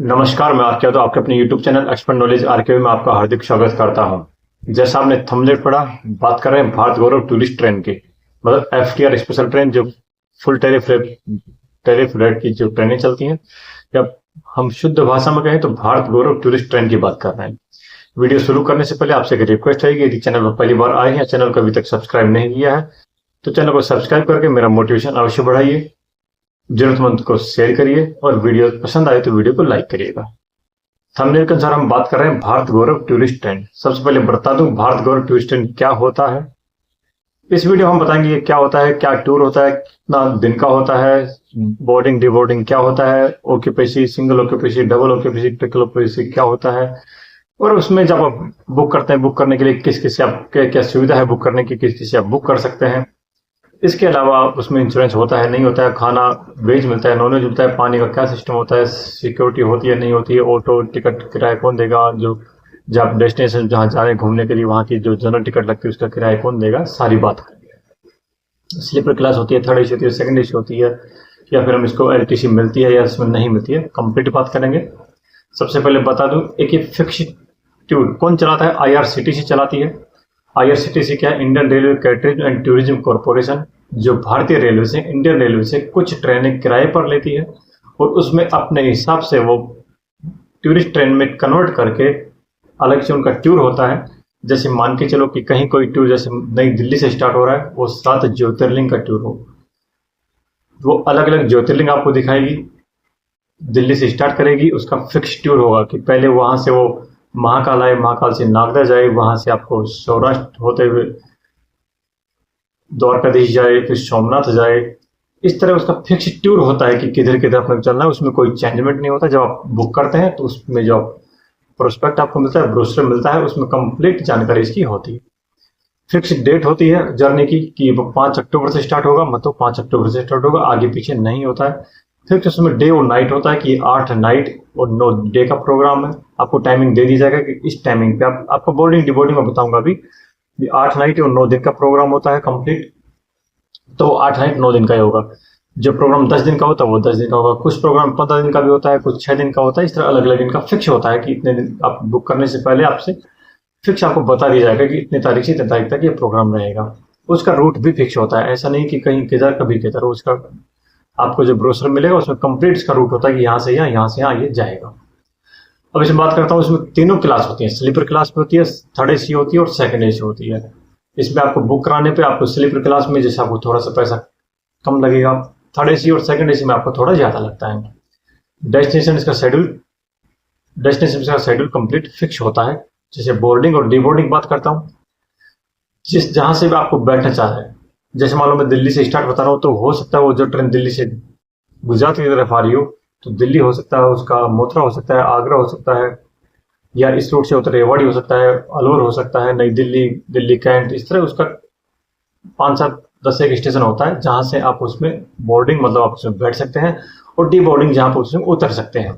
नमस्कार, मैं आर्के तो आपके अपने YouTube चैनल एक्सपर्ट नॉलेज आर्के में आपका हार्दिक स्वागत करता हूं। जैसा आपने थंबनेल पढ़ा, बात कर रहे हैं भारत गौरव टूरिस्ट ट्रेन की, मतलब एफटीआर स्पेशल ट्रेन जो फुल टैरिफ रेट की जो ट्रेनें चलती हैं, या हम शुद्ध भाषा में कहें तो भारत गौरव टूरिस्ट ट्रेन की बात कर रहे हैं। वीडियो शुरू करने से पहले आपसे एक रिक्वेस्ट है कि यदि चैनल पर पहली बार आए हैं, चैनल को अभी तक सब्सक्राइब नहीं किया है तो चैनल को सब्सक्राइब करके मेरा मोटिवेशन अवश्य बढ़ाइए, जरूरतमंद को शेयर करिए और वीडियो पसंद आए तो वीडियो को लाइक करिएगा। थंबनेल के अनुसार हम बात कर रहे हैं भारत गौरव टूरिस्ट ट्रेन। सबसे पहले बता दूं भारत गौरव टूरिस्ट ट्रेन क्या होता है। इस वीडियो हम बताएंगे ये क्या होता है, क्या टूर होता है, कितना दिन का होता है, बोर्डिंग डिबोर्डिंग क्या होता है, occupancy, single occupancy, double occupancy, triple occupancy क्या होता है, और उसमें जब आप बुक करते हैं, बुक करने के लिए किस किस से आप क्या क्या सुविधा है बुक करने की, किस किस से आप बुक कर सकते हैं। इसके अलावा उसमें इंश्योरेंस होता है नहीं होता है, खाना वेज मिलता है नॉन वेज मिलता है, पानी का क्या सिस्टम होता है, सिक्योरिटी होती है नहीं होती है, ऑटो टिकट किराया कौन देगा, जो जब डेस्टिनेशन जहाँ जा रहे हैं घूमने के लिए वहाँ की जो जनरल टिकट लगती है उसका किराया कौन देगा, सारी बात करेंगे। स्लीपर क्लास होती है, थर्ड एसी होती है, सेकंड एसी होती है, या फिर हम इसको एलटीसी मिलती है या इसमें नहीं मिलती है, कंप्लीट बात करेंगे। सबसे पहले बता दूं एक फिक्स्ड टूर कौन चलाता है, आईआरसीटीसी चलाती है। आईआरसीटीसी क्या है, Indian railway catering and tourism corporation, जो भारतीय रेलवे से, इंडियन रेलवे से कुछ ट्रेनें किराए पर लेती है और उसमें अपने हिसाब से वो टूरिस्ट ट्रेन में कन्वर्ट करके अलग से उनका टूर होता है। जैसे मान के चलो कि कहीं कोई टूर जैसे नई दिल्ली से स्टार्ट हो रहा है, वो 7 ज्योतिर्लिंग का टूर हो, वो अलग अलग ज्योतिर्लिंग आपको दिखाएगी, दिल्ली से स्टार्ट करेगी, उसका फिक्स टूर होगा कि पहले वहां से वो महाकाल आए, महाकाल से नागदा जाए, वहां से आपको सौराष्ट्र होते हुए द्वारकाधीश जाए, फिर सोमनाथ जाए। इस तरह उसका फिक्स टूर होता है कि किधर किधर अपने चलना है, उसमें कोई चेंजमेंट नहीं होता। जब आप बुक करते हैं तो उसमें जो प्रोस्पेक्ट आपको मिलता है, ब्रोशर मिलता है, उसमें कंप्लीट जानकारी इसकी होती है। फिक्स डेट होती है जर्नी की कि वो 5 अक्टूबर से स्टार्ट होगा, मतलब 5 अक्टूबर से स्टार्ट होगा, आगे पीछे नहीं होता है। फिर उसमें डे और नाइट होता है कि 8 नाइट और 9 डे का प्रोग्राम है। आपको टाइमिंग दे दी जाएगा कि इस टाइमिंग पे आपको बोर्डिंग डिबोर्डिंग में बताऊंगा अभी। 8 नाइट और 9 दिन का प्रोग्राम होता है कंप्लीट, तो 8 नाइट 9 दिन का ही होगा। जो प्रोग्राम 10 दिन का होता है वो 10 दिन का होगा, कुछ प्रोग्राम 15 दिन का भी होता है, कुछ 6 दिन का होता है। इस तरह अलग अलग इनका फिक्स होता है कि इतने दिन आप बुक करने से पहले आपसे फिक्स आपको बता दिया जाएगा कि इतने तारीख से इतने तारीख तक ये प्रोग्राम रहेगा। उसका रूट भी फिक्स होता है, ऐसा नहीं कि कहीं किधर कभी किधर। उसका आपको जो ब्रोशर मिलेगा उसमें कंप्लीट इसका रूट होता है कि यहाँ से यहाँ ये जाएगा। अब इसमें बात करता हूँ, इसमें तीनों क्लास होती है, स्लीपर क्लास में होती है, थर्ड एसी होती है और सेकंड एसी होती है। इसमें आपको बुक कराने पे आपको स्लीपर क्लास में जैसे आपको थोड़ा सा पैसा कम लगेगा, थर्ड एसी और सेकंड एसी में आपको थोड़ा ज्यादा लगता है। डेस्टिनेशन इसका शेड्यूल कंप्लीट फिक्स होता है। जैसे बोर्डिंग और डीबोर्डिंग बात करता हूँ, जहां से भी आपको बैठना चाह रहे हैं, जैसे मान लो मैं दिल्ली से स्टार्ट बता रहा हूँ, तो हो सकता है वो जो ट्रेन दिल्ली से गुजरात की तरफ आ रही हो तो दिल्ली हो सकता है, उसका मथुरा हो सकता है, आगरा हो सकता है, या इस रूट से उतर रेवाड़ी हो सकता है, अलवर हो सकता है, नई दिल्ली, दिल्ली कैंट, इस तरह उसका 5 7 10 एक स्टेशन होता है जहां से आप उसमें बोर्डिंग मतलब आप उसमें बैठ सकते हैं, और डी बोर्डिंग जहां पर उसमें उतर सकते हैं।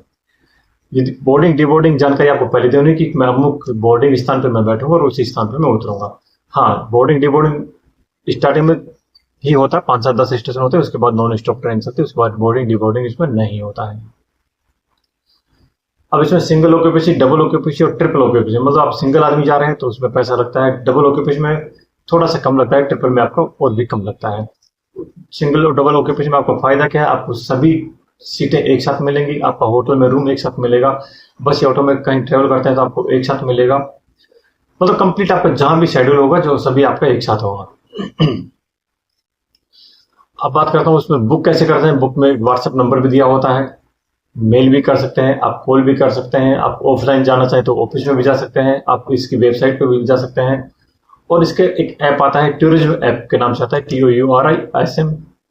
ये बोर्डिंग डी बोर्डिंग जानकारी आपको पहले देनी कि मैं अमुक बोर्डिंग स्थान पर मैं बैठूंगा और उसी स्थान पर मैं उतरूंगा। हाँ, बोर्डिंग डी बोर्डिंग स्टार्टिंग में ही होता है, 5 7 10 स्टेशन होते हैं, उसके बाद नॉन स्टॉप ट्रेन चलती है, उसके बाद बोर्डिंग डी बोर्डिंग इसमें नहीं होता है। अब इसमें सिंगल ऑक्यूपेसी, डबल ऑक्यूपेसी और ट्रिपल ऑक्यूपेसी, मतलब आप सिंगल आदमी जा रहे हैं तो उसमें पैसा लगता है, डबल ऑक्यूपेसी में थोड़ा सा कम लगता है, ट्रिपल में आपको और भी कम लगता है। सिंगल और डबल ऑक्यूपेशन में आपको फायदा क्या है, आपको सभी सीटें एक साथ मिलेंगी, आपका होटल में रूम एक साथ मिलेगा, बस या ऑटो में कहीं ट्रेवल करते हैं तो आपको एक साथ मिलेगा, मतलब कंप्लीट आपका जहां भी शेड्यूल होगा जो सभी आपका एक साथ होगा। अब बात करता हूँ उसमें बुक कैसे करते हैं। बुक में व्हाट्सएप नंबर भी दिया होता है, मेल भी कर सकते हैं, आप कॉल भी कर सकते हैं, आप ऑफलाइन जाना चाहें तो ऑफिस में भी जा सकते हैं, आप इसकी वेबसाइट पे भी जा सकते हैं, और इसके एक ऐप आता है, टूरिज्म ऐप के नाम से आता है,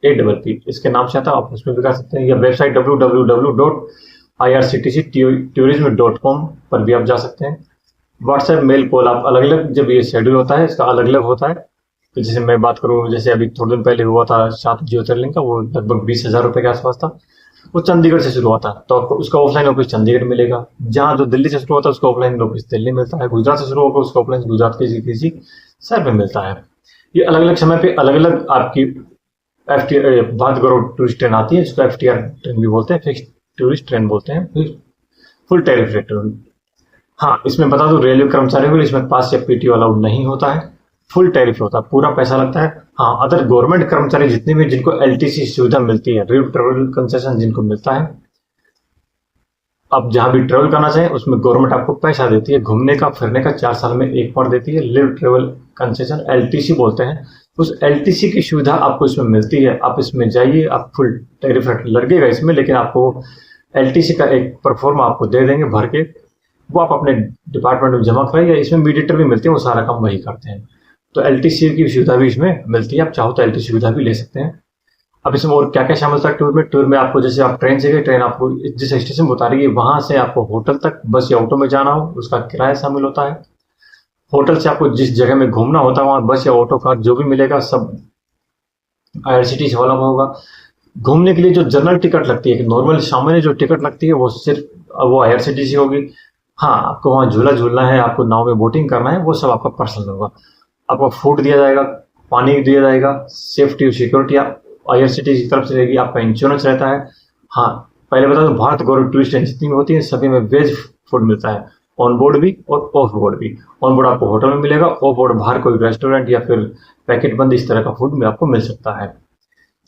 TOURISMAPP, इसके नाम से आता है, आप उसमें भी कर सकते हैं, या वेबसाइट www.irctctourism.com पर भी आप जा सकते हैं। व्हाट्सएप, मेल, कॉल आप अलग अलग, जब ये शेड्यूल होता है इसका अलग अलग होता है। तो जैसे मैं बात करूँ, जैसे अभी थोड़े दिन पहले हुआ था 7 ज्योतिर्लिंग का, वो लगभग 20,000 रुपए के आसपास था, वो चंडीगढ़ से शुरू होता है, तो आपको उसका ऑफलाइन ऑफिस चंडीगढ़ मिलेगा। जहां जो दिल्ली से शुरू होता है उसका ऑफलाइन ऑफिस दिल्ली मिलता है, गुजरात से शुरू होगा उसका ऑफलाइन गुजरात के किसी शहर में मिलता है। ये अलग अलग समय पे अलग अलग आपकी भारत गौरव टूरिस्ट ट्रेन आती है, इसको एफटीआर ट्रेन भी बोलते हैं, फिक्स टूरिस्ट ट्रेन बोलते हैं। Full tariff rate. हाँ, इसमें बता दूं रेलवे कर्मचारियों के लिए इसमें पास या पीटी अलाउड नहीं होता है, फुल टैरिफ होता है, पूरा पैसा लगता है। हाँ, अदर गवर्नमेंट कर्मचारी जितने भी जिनको एलटीसी सुविधा मिलती है, रिव ट्रेवल कंसेशन जिनको मिलता है, आप जहां भी ट्रेवल करना चाहें उसमें गवर्नमेंट आपको पैसा देती है, घूमने का फिरने का 4 साल में एक बार देती है, लिव ट्रेवल कंसेशन एलटीसी बोलते हैं। उस एलटीसी की सुविधा आपको इसमें मिलती है। आप इसमें जाइए, आप फुल टैरिफ रेट लगेगा इसमें, लेकिन आपको एलटीसी का एक परफॉर्मा आपको दे देंगे भर के, वो आप अपने डिपार्टमेंट में जमा कराइए। इसमें मीडिएटर भी मिलते हैं, वो सारा काम वही करते हैं। तो एलटीसी की सुविधा भी इसमें मिलती है, आप चाहो तो एलटीसी सुविधा भी ले सकते हैं। अब इसमें और क्या क्या शामिल था टूर में? टूर में आपको जैसे आप ट्रेन से गए, ट्रेन आपको जिस स्टेशन पर उतारेगी वहां से आपको होटल तक बस या ऑटो में जाना हो उसका किराया शामिल होता है। होटल से आपको जिस जगह में घूमना होता है वहां बस या ऑटो कार जो भी मिलेगा सब आईआरसीटीसी वाला होगा। घूमने के लिए जो जनरल टिकट लगती है, नॉर्मल सामान्य जो टिकट लगती है वो सिर्फ वो आईआरसीटीसी होगी। हाँ, आपको वहाँ झूला झूलना है, आपको नाव में बोटिंग करना है, वो सब आपका पर्सनल होगा। आपको फूड दिया जाएगा, पानी दिया जाएगा, सेफ्टी और सिक्योरिटी आईआरसीटीसी की तरफ से रहेगी, आपका इंश्योरेंस रहता है। हाँ, पहले बता दो भारत गौरव टूरिस्ट एजेंसी जितनी भी होती है सभी में वेज फूड मिलता है, ऑन बोर्ड भी और ऑफ बोर्ड भी। ऑन बोर्ड आपको होटल में मिलेगा, ऑफ बोर्ड बाहर कोई रेस्टोरेंट या फिर पैकेट बंद इस तरह का फूड में आपको मिल सकता है।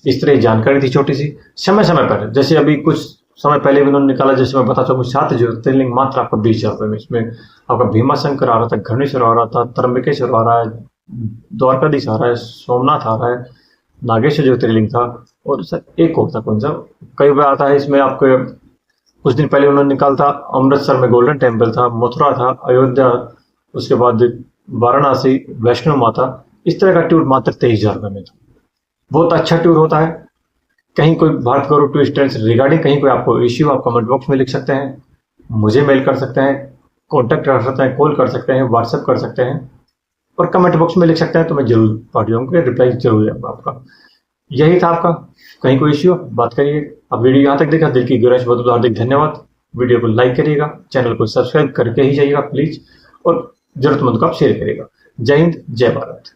इस तरह जानकारी थी छोटी सी। समय समय पर जैसे अभी कुछ समय पहले भी उन्होंने निकाला, जैसे मैं बता सकूँ 7 ज्योतिर्लिंग मात्र आपका 20,000 रुपये में। इसमें आपका भीमा शंकर आ रहा था, घृणेश्वर आ रहा था, त्र्यंबकेश्वर आ रहा है, द्वारकाधीश आ रहा है, सोमनाथ आ रहा है, नागेश्वर ज्योतिर्लिंग था, और सर एक और था कौन सा, कई बार आता है इसमें। आपको कुछ दिन पहले उन्होंने निकाला था अमृतसर में गोल्डन टेम्पल था, मथुरा था, अयोध्या, उसके बाद वाराणसी, वैष्णो माता। इस तरह का टूर मात्र 23,000 रुपये में था। बहुत अच्छा टूर होता है। कहीं कोई भारत गौरव टूरिस्ट ट्रेन से रिगार्डिंग कहीं कोई आपको इश्यू, आप कमेंट बॉक्स में लिख सकते हैं, मुझे मेल कर सकते हैं, कॉन्टैक्ट कर सकते हैं, कॉल कर सकते हैं, व्हाट्सएप कर सकते हैं, और कमेंट बॉक्स में लिख सकते हैं, तो मैं जरूर पढ़ जाऊंगा, रिप्लाई जरूर दूंगा आपका। यही था आपका, कहीं कोई इश्यू बात करिए। अब वीडियो यहाँ तक देखा, दिल की गहराई से बहुत हार्दिक धन्यवाद। वीडियो को लाइक करिएगा, चैनल को सब्सक्राइब करके ही जाइएगा प्लीज, और जरूरतमंद को आप शेयर करिएगा। जय हिंद, जय भारत।